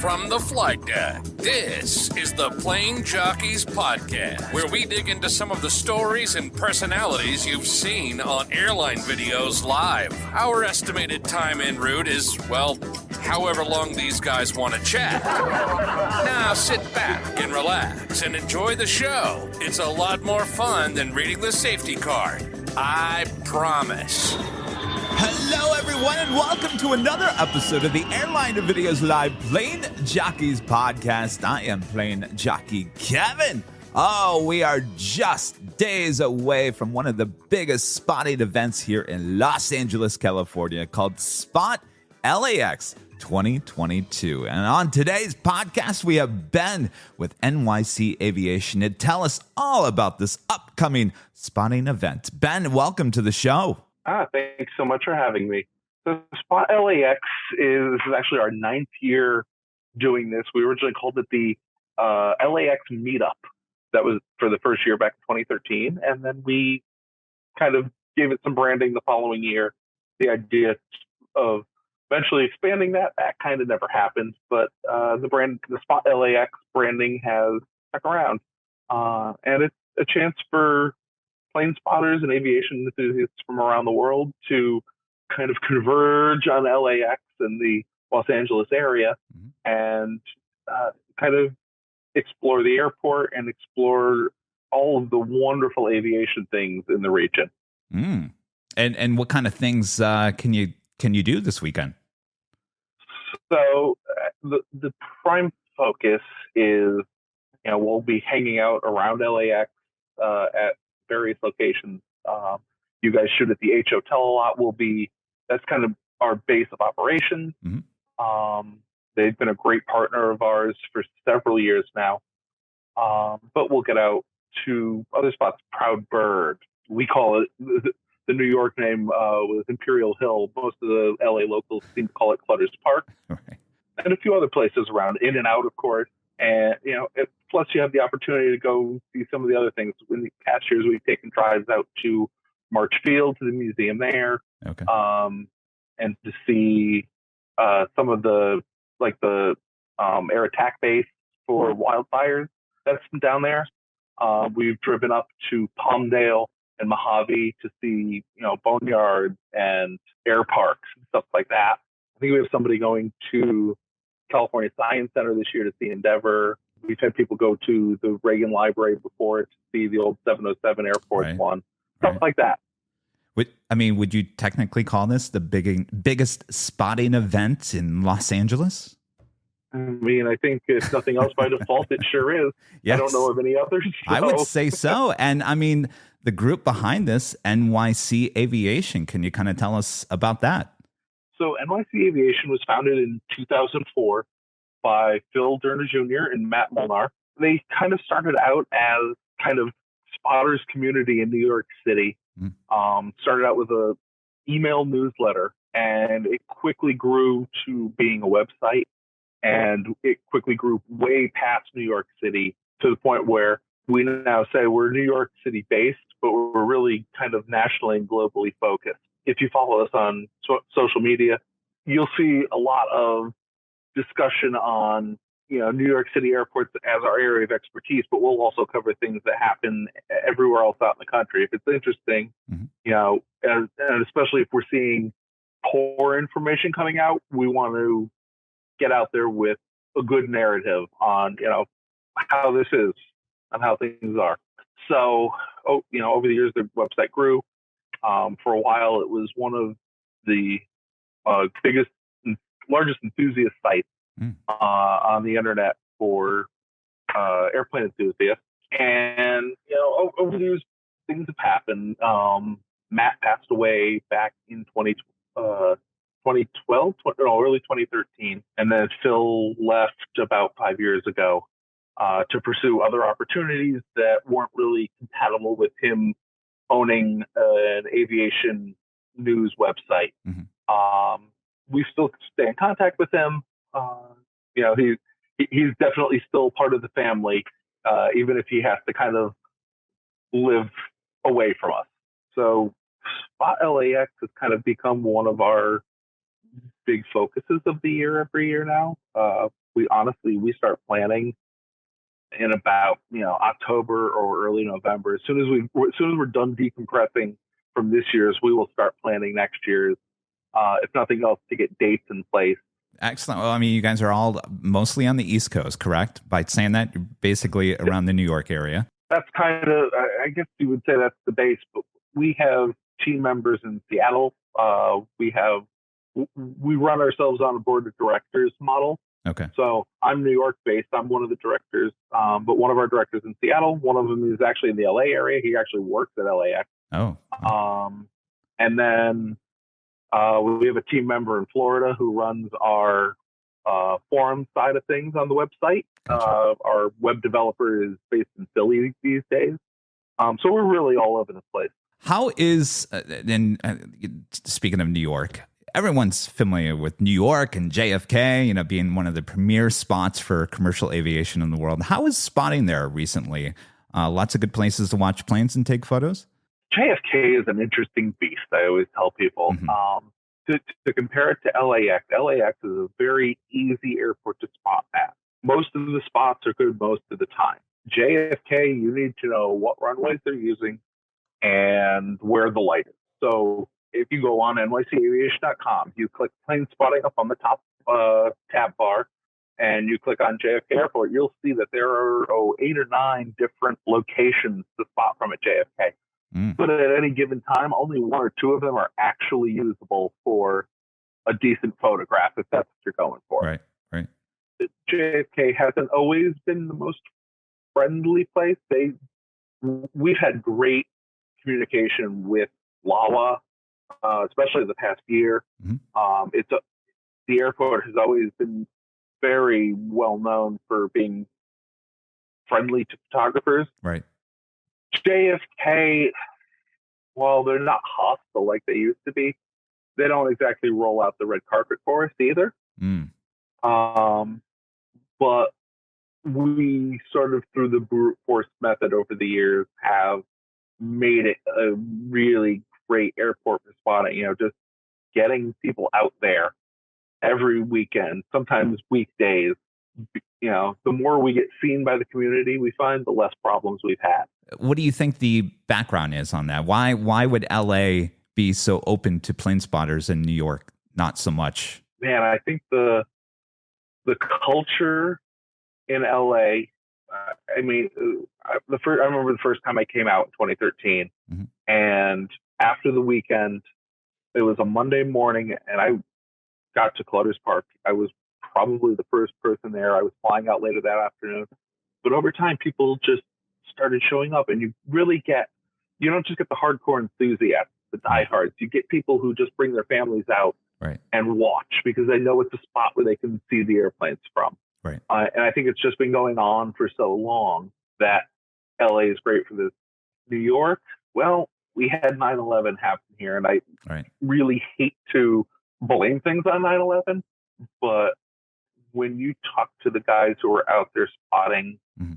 from the flight deck. This is the Plane Jockeys Podcast, where we dig into some of the stories and personalities you've seen on Airline Videos live. Our estimated time en route is, well, however long these guys want to chat. Now sit back and relax and enjoy the show. It's a lot more fun than reading the safety card. I promise. Hello, everyone, and welcome to another episode of the Airline Videos Live Plane Jockeys Podcast. I am Plane Jockey Kevin. Oh, we are just days away from one of the biggest spotting events here in Los Angeles, California, called SpotLAX2022. And on today's podcast, we have Ben with NYC Aviation to tell us all about this upcoming spotting event. Ben, welcome to the show. Thanks so much for having me. So SpotLAX is actually our 9th year doing this. We originally called it the LAX Meetup. That was for the first year back in 2013. And then we kind of gave it some branding the following year. The idea of eventually expanding that kind of never happened. But the SpotLAX branding has stuck around. And it's a chance for plane spotters and aviation enthusiasts from around the world to kind of converge on LAX and the Los Angeles area and kind of explore the airport and explore all of the wonderful aviation things in the region. And what kind of things can you do this weekend? So the prime focus is, we'll be hanging out around LAX at various locations. You guys shoot at the H Hotel a lot. That's kind of our base of operations. They've been a great partner of ours for several years now. But we'll get out to other spots. Proud Bird, we call it. The New York name was Imperial Hill. Most of the LA locals seem to call it Clutter's Park. Right. And a few other places around, In and Out, of course. And, plus you have the opportunity to go see some of the other things. In the past years, we've taken drives out to March Field, to the museum there. Okay. And to see some of the air attack base for wildfires that's down there. We've driven up to Palmdale and Mojave to see, boneyards and air parks and stuff like that. I think we have somebody going to California Science Center this year to see Endeavor. We've had people go to the Reagan Library before to see the old 707 Air Force One, stuff like that. Would you technically call this the biggest spotting event in Los Angeles? I think if nothing else by default, it sure is. Yes. I don't know of any others. So. I would say so. And the group behind this, NYC Aviation, can you kind of tell us about that? So NYC Aviation was founded in 2004 by Phil Derner Jr. and Matt Molnar. They kind of started out as kind of spotters community in New York City. Started out with a email newsletter, and it quickly grew to being a website, and it quickly grew way past New York City to the point where we now say we're New York City based, but we're really kind of nationally and globally focused. If you follow us on social media, you'll see a lot of discussion on, New York City airports as our area of expertise, but we'll also cover things that happen everywhere else out in the country. If it's interesting, and especially if we're seeing poor information coming out, we want to get out there with a good narrative on, how this is and how things are. So, over the years, the website grew. For a while, it was one of the biggest, largest enthusiast sites on the internet for airplane enthusiasts. And, over the years, things have happened. Matt passed away back in 2012, early 2013. And then Phil left about 5 years ago to pursue other opportunities that weren't really compatible with him owning an aviation news website. We still stay in contact with him. He's definitely still part of the family, even if he has to kind of live away from us. So SpotLAX has kind of become one of our big focuses of the year every year now. we start planning in about October or early November. As soon as we're done decompressing from this year's, we will start planning next year's. If nothing else, to get dates in place. Excellent. Well, I mean, you guys are all mostly on the East Coast, correct? By saying that, you're basically around the New York area. That's kind of, I guess you would say that's the base, but we have team members in Seattle. We run ourselves on a board of directors model. Okay. So I'm New York based. I'm one of the directors, but one of our directors in Seattle. One of them is actually in the LA area. He actually works at LAX. Oh. And then we have a team member in Florida who runs our forum side of things on the website. Gotcha. Our web developer is based in Philly these days. So we're really all over the place. How is, speaking of New York, everyone's familiar with New York and JFK, being one of the premier spots for commercial aviation in the world. How is spotting there recently? Lots of good places to watch planes and take photos? JFK is an interesting beast, I always tell people. Mm-hmm. To compare it to LAX, LAX is a very easy airport to spot at. Most of the spots are good most of the time. JFK, you need to know what runways they're using and where the light is. So if you go on NYCAviation.com, you click plane spotting up on the top tab bar, and you click on JFK Airport, you'll see that there are 8 or 9 different locations to spot from at JFK. But at any given time, only 1 or 2 of them are actually usable for a decent photograph, if that's what you're going for. Right. JFK hasn't always been the most friendly place. We've had great communication with LAWA, especially the past year. Mm-hmm. The airport has always been very well known for being friendly to photographers. Right. JFK, while they're not hostile like they used to be, they don't exactly roll out the red carpet for us either. But we sort of, through the brute force method over the years, have made it a really great airport for spotting. Just getting people out there every weekend, sometimes weekdays. The more we get seen by the community, we find the less problems we've had. What do you think the background is on that? Why would LA be so open to plane spotters and New York not so much? Man, I think the culture in LA. I remember the first time I came out in 2013, mm-hmm. and after the weekend, it was a Monday morning, and I got to Clutters Park. I was probably the first person there. I was flying out later that afternoon, but over time, people just started showing up, and you don't just get the hardcore enthusiasts, the diehards. You get people who just bring their families out and watch because they know it's a spot where they can see the airplanes from. Right. And I think it's just been going on for so long that LA is great for this. New York, well, we had 9/11 happen here, and I really hate to blame things on 9/11, but when you talk to the guys who are out there spotting, mm-hmm.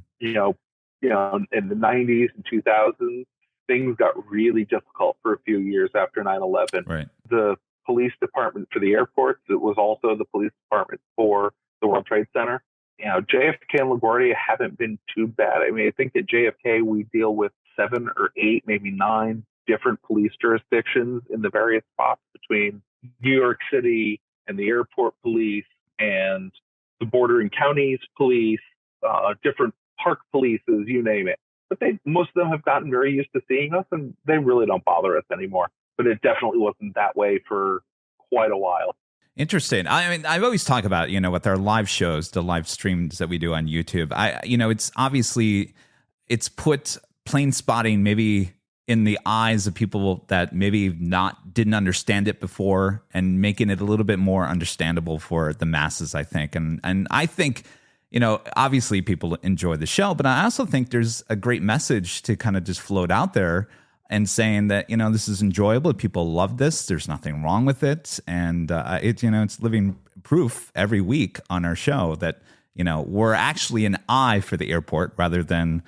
In the 90s and 2000s, things got really difficult for a few years after 9/11. Right. The police department for the airports, it was also the police department for the World Trade Center. JFK and LaGuardia haven't been too bad. I mean, I think at JFK we deal with 7 or 8, maybe 9 different police jurisdictions in the various spots between New York City and the airport police and the bordering counties police, different park polices, you name it. But most of them have gotten very used to seeing us, and they really don't bother us anymore. But it definitely wasn't that way for quite a while. Interesting. I mean, I've always talked about, with our live shows, the live streams that we do on YouTube. It's obviously, it's put plane spotting maybe in the eyes of people that maybe didn't understand it before, and making it a little bit more understandable for the masses, I think. And I think, obviously people enjoy the show, but I also think there's a great message to kind of just float out there and saying that, this is enjoyable. People love this. There's nothing wrong with it. And it's living proof every week on our show that, we're actually an eye for the airport rather than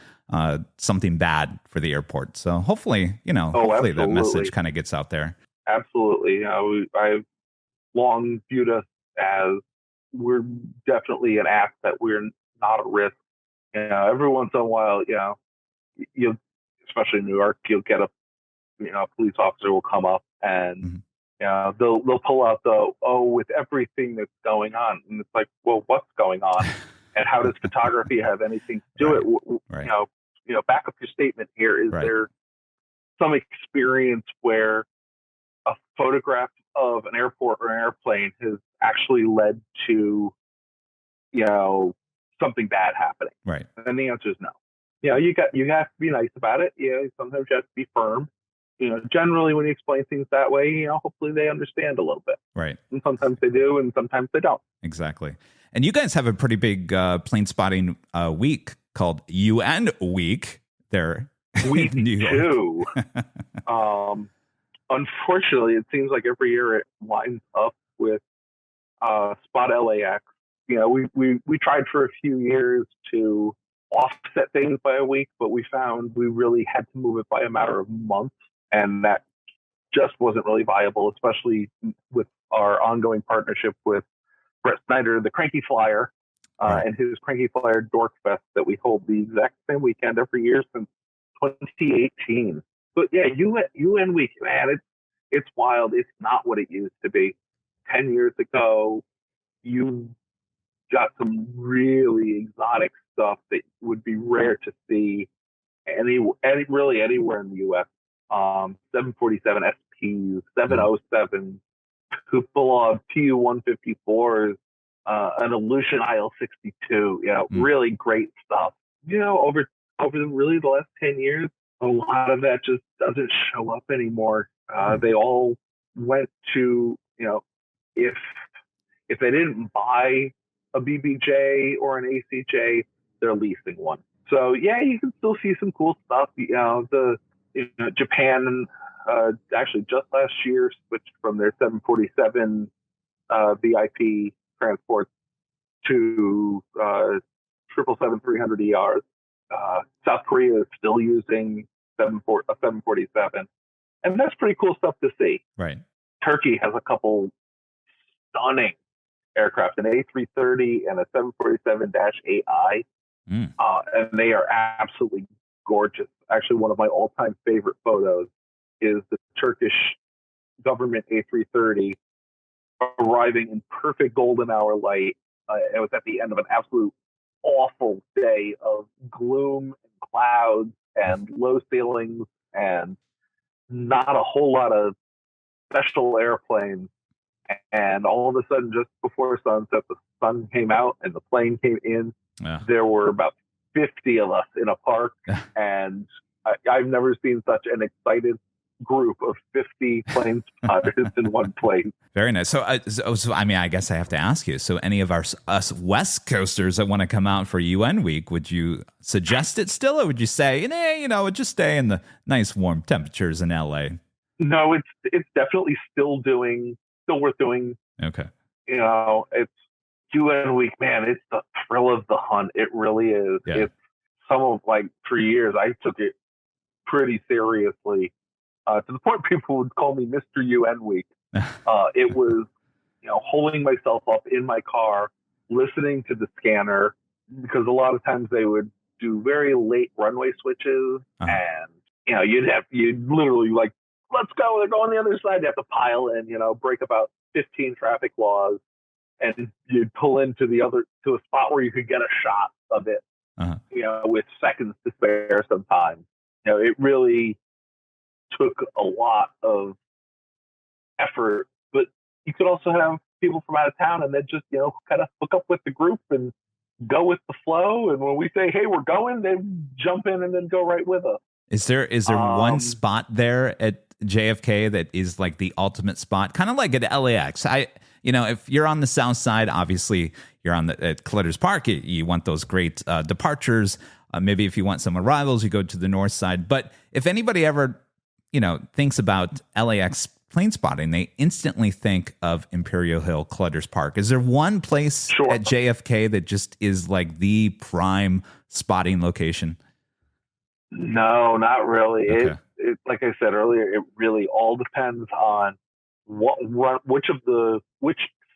something bad for the airport. So hopefully, hopefully that message kind of gets out there. Absolutely. I've long viewed us as we're definitely an asset. We're not a risk. Every once in a while, you'll, especially in New York, you'll get a police officer will come up and they'll pull out with everything that's going on, and it's like, well, what's going on, and how does photography have anything to do it? Right. Back up your statement here. Is there some experience where a photograph of an airport or an airplane has actually led to something bad happening? Right. And the answer is no. You have to be nice about it. Sometimes you have to be firm. Generally when you explain things that way, hopefully they understand a little bit. Right. And sometimes they do, and sometimes they don't. Exactly. And you guys have a pretty big plane spotting week called UN Week there Week in New York. 2. Unfortunately, it seems like every year it lines up with SpotLAX. We tried for a few years to offset things by a week, but we found we really had to move it by a matter of months, and that just wasn't really viable, especially with our ongoing partnership with Brett Snyder, the Cranky Flyer, and his Cranky Flyer Dork Fest that we hold the exact same weekend every year since 2018. But yeah, UN Week, man, it's wild. It's not what it used to be. 10 years ago, you got some really exotic stuff that would be rare to see really anywhere in the U.S. 747 SPs, 707, cupola Tu-154s, an Aleutian IL-62. Really great stuff. Over really the last 10 years, a lot of that just doesn't show up anymore. They all went to, if they didn't buy a BBJ or an ACJ, they're leasing one. So yeah, you can still see some cool stuff. Japan actually just last year switched from their 747 VIP transports to 777-300ERs. South Korea is still using a 747, and that's pretty cool stuff to see. Right. Turkey has a couple stunning aircraft, an A330 and a 747-AI, and they are absolutely gorgeous. Actually, one of my all-time favorite photos is the Turkish government A330 arriving in perfect golden hour light. It was at the end of an absolute awful day of gloom and clouds and low ceilings and not a whole lot of special airplanes. And all of a sudden, just before sunset, the sun came out and the plane came in. Yeah. There were about 50 of us in a park, and I've never seen such an excited group of 50 plane spotters in one place. Very nice. So I mean, I guess I have to ask you. So, any of us West Coasters that want to come out for UN Week, would you suggest it still, or would you say, just stay in the nice warm temperatures in LA? No, it's definitely still worth doing. Okay. It's UN Week, man. It's the thrill of the hunt. It really is. Yeah. It's for years, I took it pretty seriously, to the point people would call me Mr. UN Week. It was, holding myself up in my car, listening to the scanner, because a lot of times they would do very late runway switches, and you'd literally let's go, they're going the other side. You have to pile in, break about 15 traffic laws, and you'd pull into to a spot where you could get a shot of it, with seconds to spare sometimes. It really took a lot of effort, but you could also have people from out of town and then just, kind of hook up with the group and go with the flow. And when we say, hey, we're going, they jump in and then go right with us. Is there one spot there at JFK that is like the ultimate spot, kind of like at LAX? If you're on the south side, obviously you're at Clutter's Park. You want those great departures. Maybe if you want some arrivals, you go to the north side. But if anybody ever, thinks about LAX plane spotting, they instantly think of Imperial Hill, Clutter's Park. Is there one place at JFK that just is like the prime spotting location? No, not really. Okay. It like I said earlier, it really all depends on which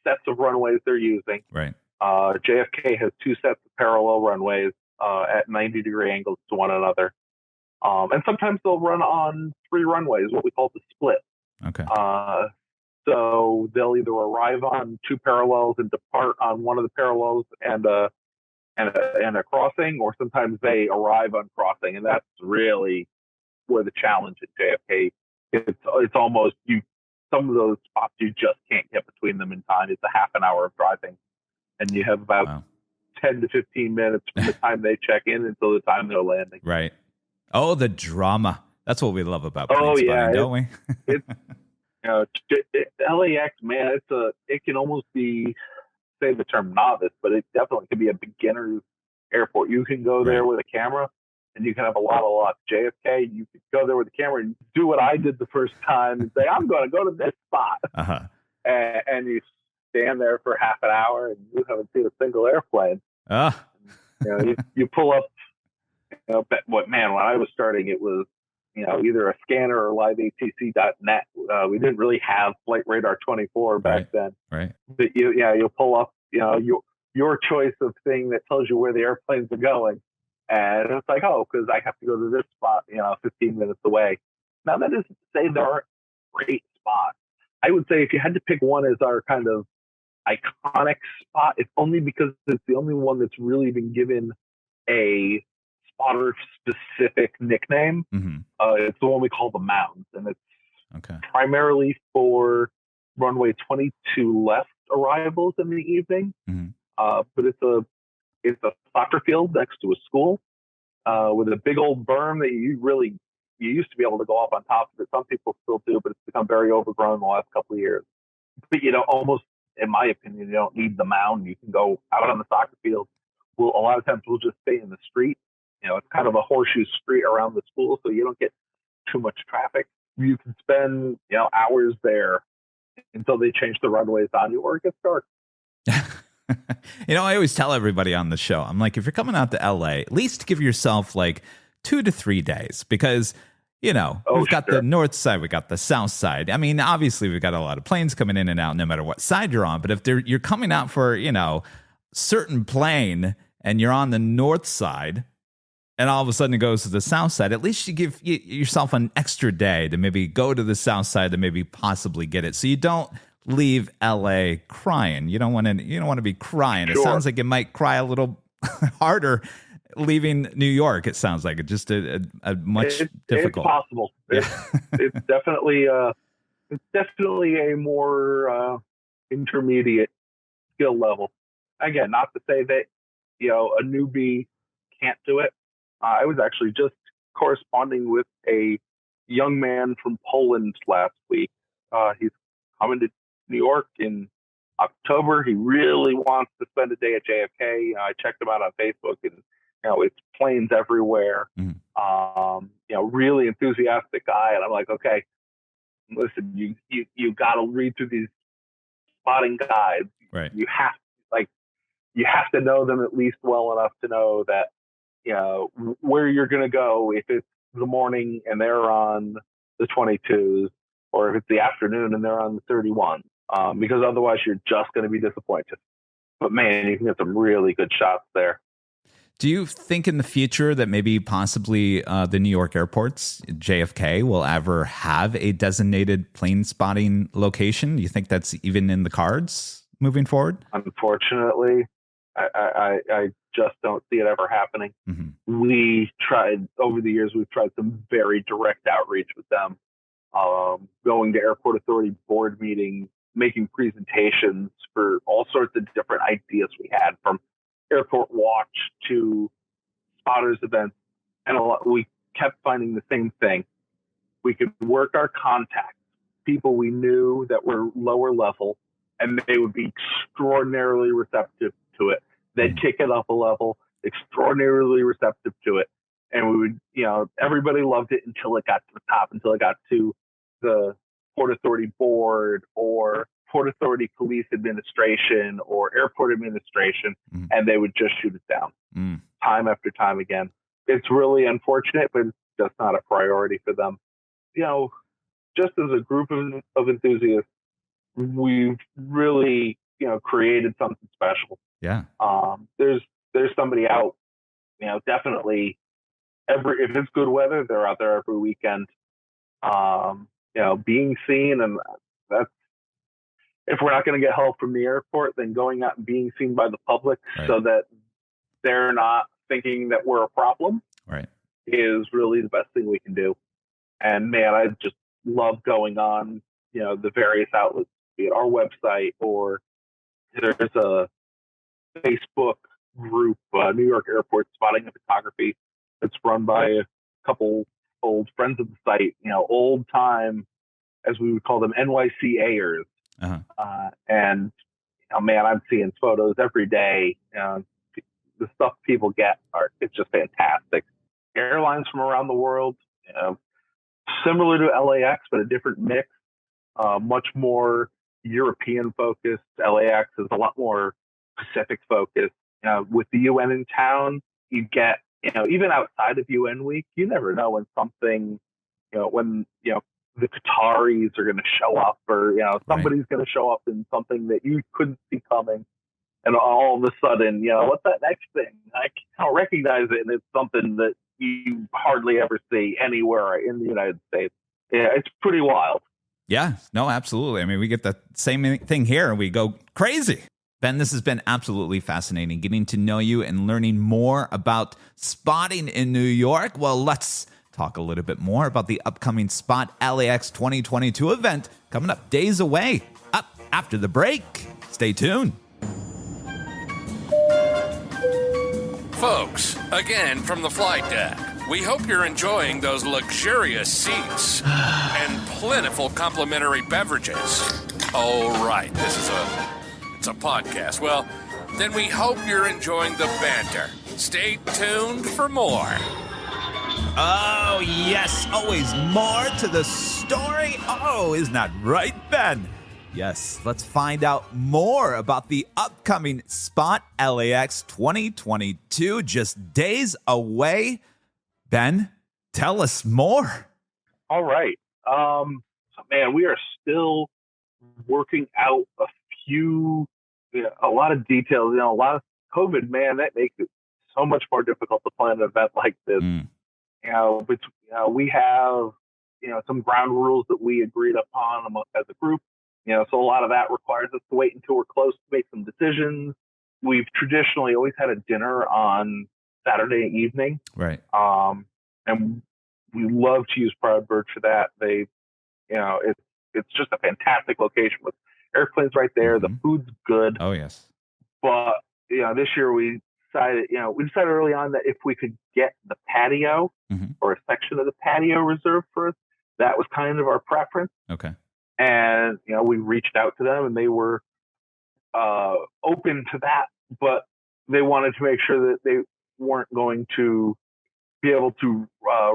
sets of runways they're using. Right. JFK has 2 sets of parallel runways at 90-degree angles to one another. And sometimes they'll run on 3 runways, what we call the split. Okay. So they'll either arrive on 2 parallels and depart on one of the parallels and a crossing, or sometimes they arrive on crossing, and that's really where the challenge at JFK. It's almost some of those spots you just can't get between them in time. It's a half an hour of driving, and you have about 10 to 15 minutes from the time they check in until the time they're landing. Right. Oh, the drama. That's what we love about plane spotting, don't we? It's LAX, man, it can almost be, say the term novice, but it definitely can be a beginner's airport. You can go there with a camera and you can have a lot of luck. JFK, you could go there with a camera and do what I did the first time and say, I'm going to go to this spot. And you stand there for half an hour and you haven't seen a single airplane. You pull up, when I was starting, it was, either a scanner or liveatc.net. We didn't really have Flight Radar 24 back then. Right. But you'll pull up, your choice of thing that tells you where the airplanes are going. And it's like, because I have to go to this spot, 15 minutes away. Now, that isn't to say there aren't great spots. I would say if you had to pick one as our kind of iconic spot, it's only because it's the only one that's really been given a spotter-specific nickname. It's the one we call the Mounds, and it's primarily for runway 22 left arrivals in the evening. But it's a soccer field next to a school with a big old berm that you used to be able to go up on top of it. Some people still do, but it's become very overgrown in the last couple of years. But almost, in my opinion, you don't need the mound. You can go out on the soccer field. A lot of times we'll just stay in the street. It's kind of a horseshoe street around the school, so you don't get too much traffic. You can spend, hours there until they change the runways on you or it gets dark. I always tell everybody on the show, I'm like, if you're coming out to LA, at least give yourself like 2 to 3 days because, we've got the north side, we got the south side. I mean, obviously we've got a lot of planes coming in and out no matter what side you're on. But if you're coming out for, certain plane and you're on the north side, and all of a sudden it goes to the south side, at least you give yourself an extra day to maybe go to the south side to maybe possibly get it. So you don't leave LA crying. You don't want to be crying. Sure. It sounds like you might cry a little harder leaving New York. It sounds like it's just a much difficult. It's possible. It's definitely a more intermediate skill level. Again, not to say that a newbie can't do it. I was actually just corresponding with a young man from Poland last week. He's coming to New York in October. He really wants to spend a day at JFK. I checked him out on Facebook, and it's planes everywhere. Really enthusiastic guy. And I'm like, okay, listen, you got to read through these spotting guides. Right. You have to know them at least well enough to know that where you're going to go if it's the morning and they're on the 22s, or if it's the afternoon and they're on the 31s, because otherwise you're just going to be disappointed. But man, you can get some really good shots there. Do you think in the future that maybe possibly the New York airports, JFK, will ever have a designated plane spotting location? Do you think that's even in the cards moving forward? Unfortunately, I just don't see it ever happening. We tried over the years. We've tried some very direct outreach with them, going to airport authority board meetings, making presentations for all sorts of different ideas we had, from airport watch to spotters events, and we kept finding the same thing. We could work our contacts, people we knew that were lower level, and they would be extraordinarily receptive to it. They'd kick it up a level, extraordinarily receptive to it. And we would, everybody loved it until it got to the top, until it got to the Port Authority Board or Port Authority Police Administration or Airport Administration, and they would just shoot it down time after time again. It's really unfortunate, but it's just not a priority for them. Just as a group of enthusiasts, we've really created something special. Yeah. There's somebody out, definitely if it's good weather, they're out there every weekend, being seen. And that's, if we're not going to get help from the airport, then going out and being seen by the public so that they're not thinking that we're a problem is really the best thing we can do. And man, I just love going on, the various outlets, be it our website or there's a Facebook group, New York Airport Spotting and Photography, that's run by a couple old friends of the site, old time, as we would call them, NYC Ayers. And man, I'm seeing photos every day. The stuff people get it's just fantastic. Airlines from around the world, similar to LAX, but a different mix, much more European focused. LAX is a lot more Pacific focused. With the UN in town, you get, even outside of UN week, you never know when something, when the Qataris are going to show up, or somebody's going to show up in something that you couldn't see coming, and all of a sudden, what's that next thing? I can't recognize it, and it's something that you hardly ever see anywhere in the United States. Yeah, it's pretty wild. Yeah, no, absolutely. I mean, we get the same thing here, and we go crazy. Ben, this has been absolutely fascinating, getting to know you and learning more about spotting in New York. Well, let's talk a little bit more about the upcoming SpotLAX2022 event coming up days away. Up after the break. Stay tuned. Folks, again from the flight deck, we hope you're enjoying those luxurious seats and plentiful complimentary beverages. Oh, right, it's a podcast. Well, then we hope you're enjoying the banter. Stay tuned for more. Oh, yes, always more to the story. Oh, isn't that right, Ben? Yes, let's find out more about the upcoming SpotLAX 2022, just days away. Ben, tell us more. All right. Man, we are still working out a lot of details, a lot of COVID, man, that makes it so much more difficult to plan an event like this. But we have, some ground rules that we agreed upon as a group. So a lot of that requires us to wait until we're close to make some decisions. We've traditionally always had a dinner on Saturday evening. Right. And we love to use Proud Bird for that. They, it's just a fantastic location with airplanes right there. The food's good. Oh, yes. But, this year we decided early on that if we could get the patio or a section of the patio reserved for us, that was kind of our preference. Okay. And, we reached out to them and they were open to that, but they wanted to make sure that they weren't going to be able to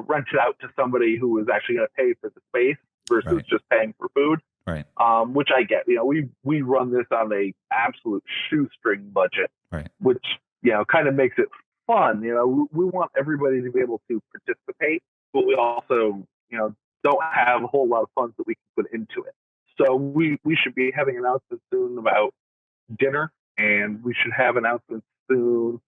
rent it out to somebody who was actually going to pay for the space versus just paying for food. Right. Which I get. We run this on a absolute shoestring budget, which, kind of makes it fun. We want everybody to be able to participate, but we also, don't have a whole lot of funds that we can put into it. So we should be having announcements soon about dinner, and we should have announcements soon.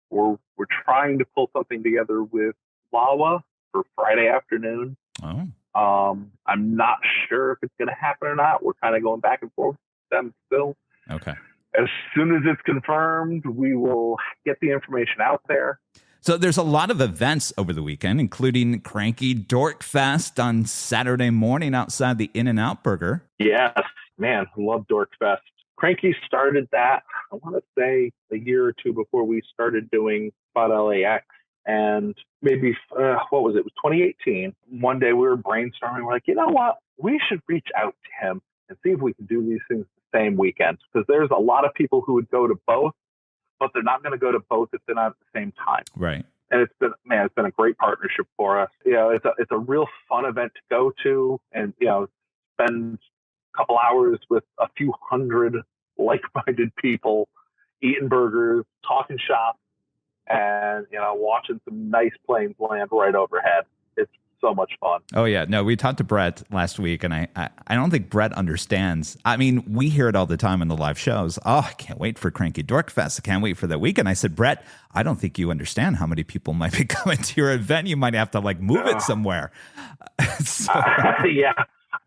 We're trying to pull something together with LAWA for Friday afternoon. Oh. I'm not sure if it's going to happen or not. We're kind of going back and forth with them still. Okay. As soon as it's confirmed, we will get the information out there. So there's a lot of events over the weekend, including Cranky Dork Fest on Saturday morning outside the In-N-Out Burger. Yes, man, I love Dork Fest. Cranky started that, I want to say, a year or two before we started doing SpotLAX. And maybe, what was it? It was 2018. One day we were brainstorming. We're like, you know what? We should reach out to him and see if we can do these things the same weekend. Because there's a lot of people who would go to both, but they're not going to go to both if they're not at the same time. Right. And it's been a great partnership for us. It's a real fun event to go to and, spend a couple hours with a few hundred like-minded people, eating burgers, talking shop, and, watching some nice planes land right overhead. It's so much fun. Oh, yeah. No, we talked to Brett last week, and I don't think Brett understands. I mean, we hear it all the time in the live shows. Oh, I can't wait for Cranky Dork Fest. I can't wait for that weekend. I said, Brett, I don't think you understand how many people might be coming to your event. You might have to like move it somewhere. Yeah.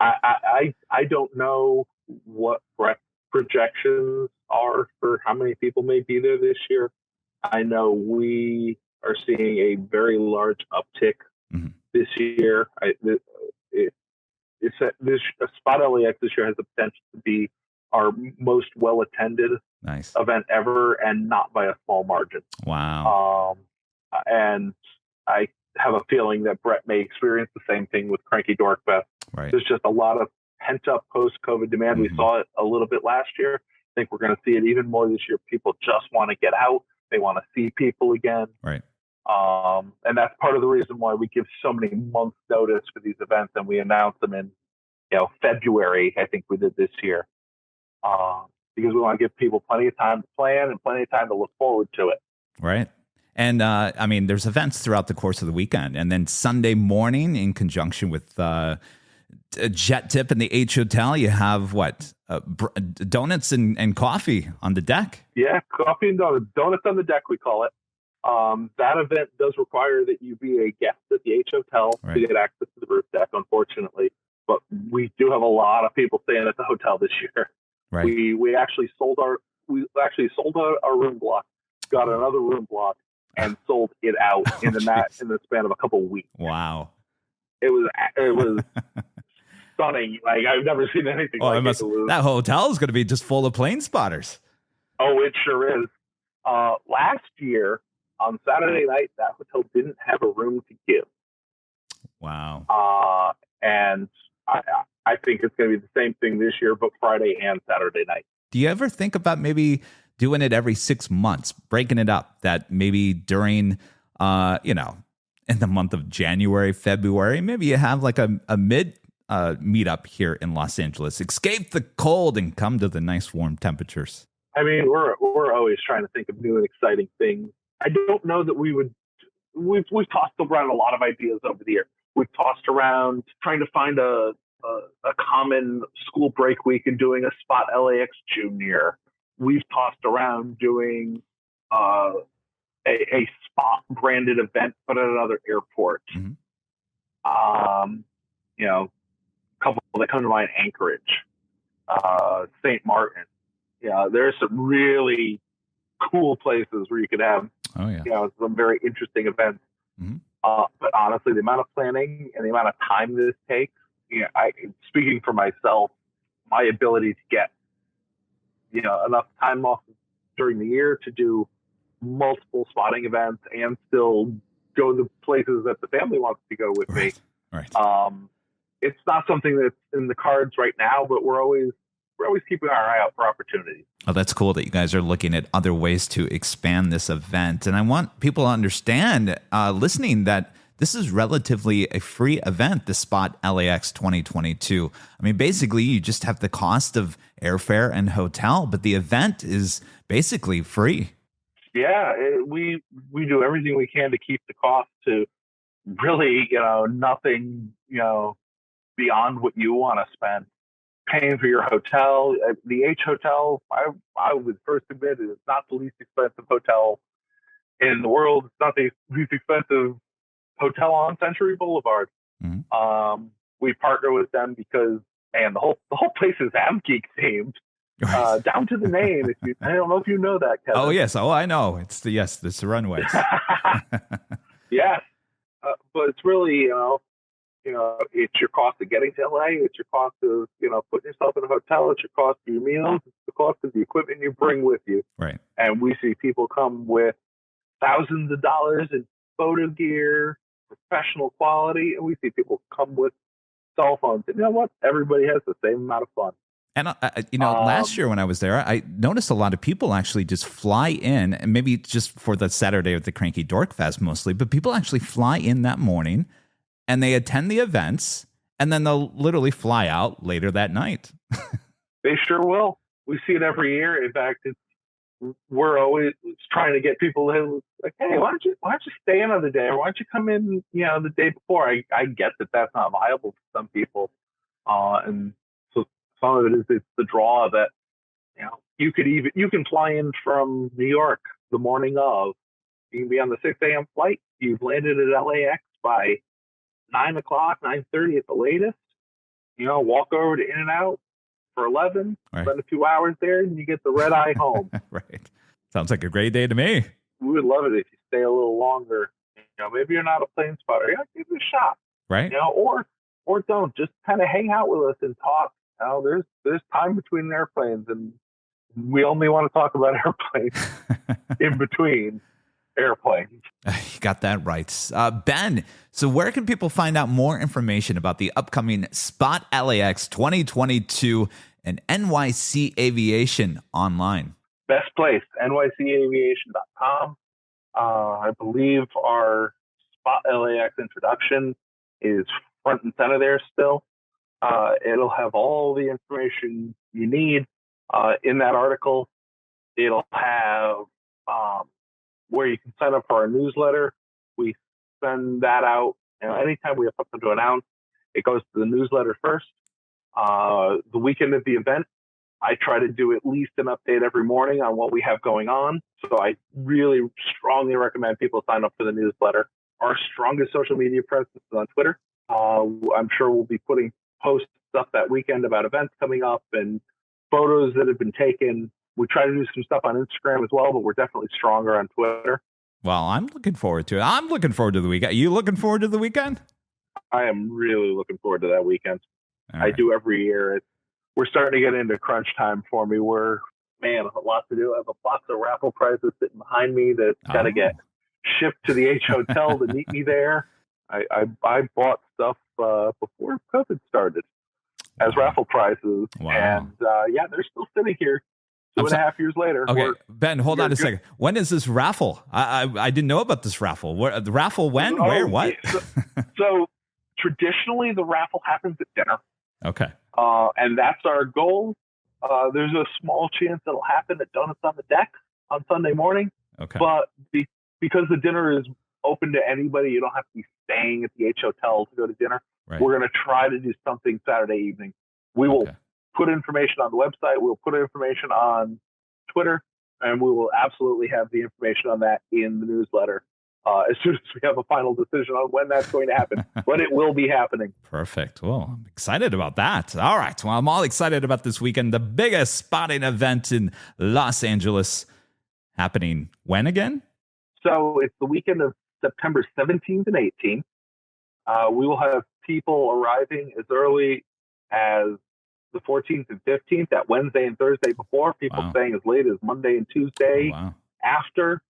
I don't know what Brett's projections are for how many people may be there this year. I know we are seeing a very large uptick this year. SpotLAX this year has the potential to be our most well-attended event ever, and not by a small margin. Wow. And I have a feeling that Brett may experience the same thing with Cranky Dork Fest. Right. There's just a lot of pent-up post-COVID demand. We saw it a little bit last year. I think we're going to see it even more this year. People just want to get out. They want to see people again. Right. And that's part of the reason why we give so many months notice for these events, and we announce them in, February. I think we did this year, because we want to give people plenty of time to plan and plenty of time to look forward to it. Right. And I mean, there's events throughout the course of the weekend, and then Sunday morning, in conjunction with Jet Tip and the H Hotel, you have donuts and coffee on the deck. Yeah, coffee and donuts on the deck, we call it. That event does require that you be a guest at the H Hotel to get access to the roof deck, unfortunately. But we do have a lot of people staying at the hotel this year. Right. We actually sold our room block, got another room block, and sold it out in the span of a couple of weeks. Wow. It was stunning. Like, I've never seen anything like it. That hotel is going to be just full of plane spotters. Oh, it sure is. Last year on Saturday night, that hotel didn't have a room to give. Wow. And I think it's going to be the same thing this year, but Friday and Saturday night. Do you ever think about maybe doing it every 6 months, breaking it up, that maybe during, in the month of January, February, maybe you have like a mid meetup here in Los Angeles, escape the cold and come to the nice warm temperatures? I mean, we're always trying to think of new and exciting things. I don't know that we've tossed around a lot of ideas over the year. We've tossed around trying to find a common school break week and doing a SpotLAX Junior. We've tossed around doing a Spot branded event, but at another airport. A couple that come to mind: Anchorage, St. Martin. There's some really cool places where you could have, some very interesting events. But honestly, the amount of planning and the amount of time this takes, speaking for myself, my ability to get, enough time off during the year to do multiple spotting events and still go to the places that the family wants to go with me. Right. It's not something that's in the cards right now, but we're always keeping our eye out for opportunities. Oh, that's cool that you guys are looking at other ways to expand this event. And I want people to understand, listening, that this is relatively a free event, the SpotLAX2022. I mean, basically, you just have the cost of airfare and hotel, but the event is basically free. Yeah, we do everything we can to keep the cost to really, nothing, beyond what you want to spend. Paying for your hotel, the H Hotel, I would first admit, it's not the least expensive hotel in the world. It's not the least expensive hotel on Century Boulevard. We partner with them because, man, the whole place is Amgeek themed, down to the name. I don't know if you know that, Kevin. Oh yes, I know. It's the runways. Yes, but it's really, it's your cost of getting to LA. It's your cost of, putting yourself in a hotel. It's your cost of your meals. It's the cost of the equipment you bring with you. Right. And we see people come with thousands of dollars in photo gear, professional quality, and we see people come with cell phones. And you know what? Everybody has the same amount of fun. And, last year when I was there, I noticed a lot of people actually just fly in, and maybe just for the Saturday of the Cranky Dork Fest mostly, but people actually fly in that morning and they attend the events, and then they'll literally fly out later that night. They sure will. We see it every year. In fact, we're always trying to get people to like, hey, why don't you stay another day, or why don't you come in, the day before? I get that that's not viable for some people, and so some of it is it's the draw that you can fly in from New York the morning of. You can be on the 6 a.m. flight. You've landed at LAX by 9 o'clock, 9:30 at the latest. Walk over to In-N-Out for 11, right. Spend a few hours there, and you get the red eye home. Right. Sounds like a great day to me. We would love it if you stay a little longer. Maybe you're not a plane spotter. Give it a shot. Right. Or don't. Just kind of hang out with us and talk. There's time between airplanes, and we only want to talk about airplanes in between airplanes. You got that right. Ben, so where can people find out more information about the upcoming SpotLAX2022 and NYC Aviation online? Best place, NYCAviation.com. I believe our SpotLAX introduction is front and center there still. It'll have all the information you need in that article. It'll have where you can sign up for our newsletter. We send that out. Anytime we have something to announce, it goes to the newsletter first. The weekend of the event, I try to do at least an update every morning on what we have going on. So I really strongly recommend people sign up for the newsletter. Our strongest social media presence is on Twitter. I'm sure we'll be putting posts up that weekend about events coming up and photos that have been taken. We try to do some stuff on Instagram as well, but we're definitely stronger on Twitter. Well, I'm looking forward to it. I'm looking forward to the weekend. Are you looking forward to the weekend? I am really looking forward to that weekend. Right. I do every year. We're starting to get into crunch time for me. A lot to do. I have a box of raffle prizes sitting behind me that got to get shipped to the H hotel to meet me there. I bought stuff before COVID started as raffle prizes. Wow. And they're still sitting here 2.5 years later. Okay, Ben, hold on a second. When is this raffle? I didn't know about this raffle. The raffle when? Where? What? So traditionally, the raffle happens at dinner. Okay. And that's our goal. There's a small chance it'll happen at Donuts on the Deck on Sunday morning. Okay. But because the dinner is open to anybody, you don't have to be staying at the H Hotel to go to dinner. Right. We're going to try to do something Saturday evening. We will put information on the website. We'll put information on Twitter, and we will absolutely have the information on that in the newsletter as soon as we have a final decision on when that's going to happen. But it will be happening. Perfect. Well, I'm excited about that. All right. Well, I'm all excited about this weekend. The biggest spotting event in Los Angeles happening when again? So it's the weekend of September 17th and 18th. We will have people arriving as early as the 14th and 15th, that Wednesday and Thursday before. People staying as late as Monday and Tuesday after.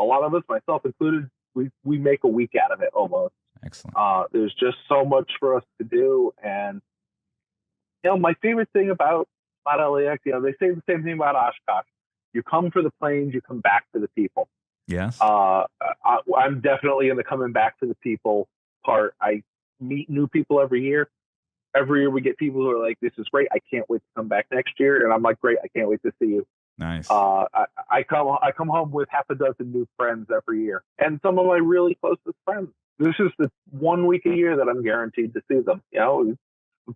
A lot of us, myself included, we make a week out of it almost. Excellent. There's just so much for us to do. And, my favorite thing about SpotLAX, they say the same thing about Oshkosh. You come for the planes, you come back for the people. Yes. I'm definitely in the coming back to the people part. I meet new people every year. Every year we get people who are like, this is great. I can't wait to come back next year. And I'm like, great. I can't wait to see you. Nice. I come home with half a dozen new friends every year, and some of my really closest friends. This is the 1 week a year that I'm guaranteed to see them. The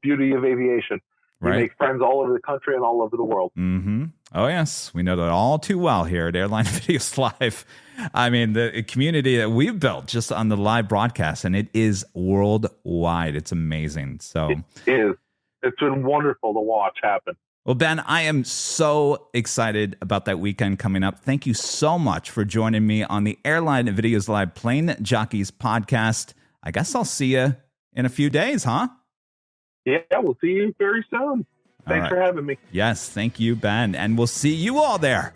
beauty of aviation. You make friends all over the country and all over the world. Mm-hmm. Oh, yes. We know that all too well here at Airline Videos Live. I mean, the community that we've built just on the live broadcast, and it is worldwide. It's amazing. So it is. It's been wonderful to watch happen. Well, Ben, I am so excited about that weekend coming up. Thank you so much for joining me on the Airline Videos Live Plane Jockeys podcast. I guess I'll see you in a few days, huh? Yeah, we'll see you very soon. Thanks for having me. Yes, thank you, Ben. And we'll see you all there.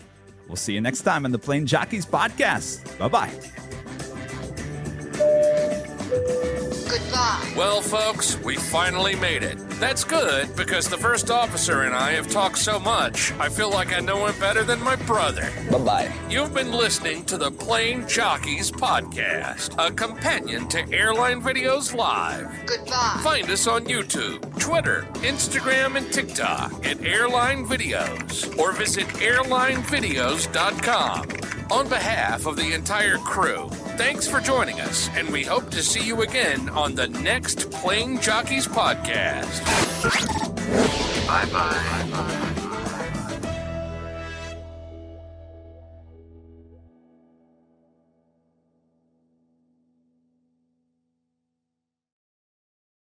We'll see you next time on the Plane Jockeys podcast. Bye-bye. Goodbye. Well, folks, we finally made it. That's good, because the first officer and I have talked so much, I feel like I know him better than my brother. Bye-bye. You've been listening to the Plane Jockeys podcast, a companion to Airline Videos Live. Goodbye. Find us on YouTube, Twitter, Instagram, and TikTok at Airline Videos, or visit airlinevideos.com. On behalf of the entire crew, thanks for joining us, and we hope to see you again on the next Plane Jockeys podcast. Bye-bye.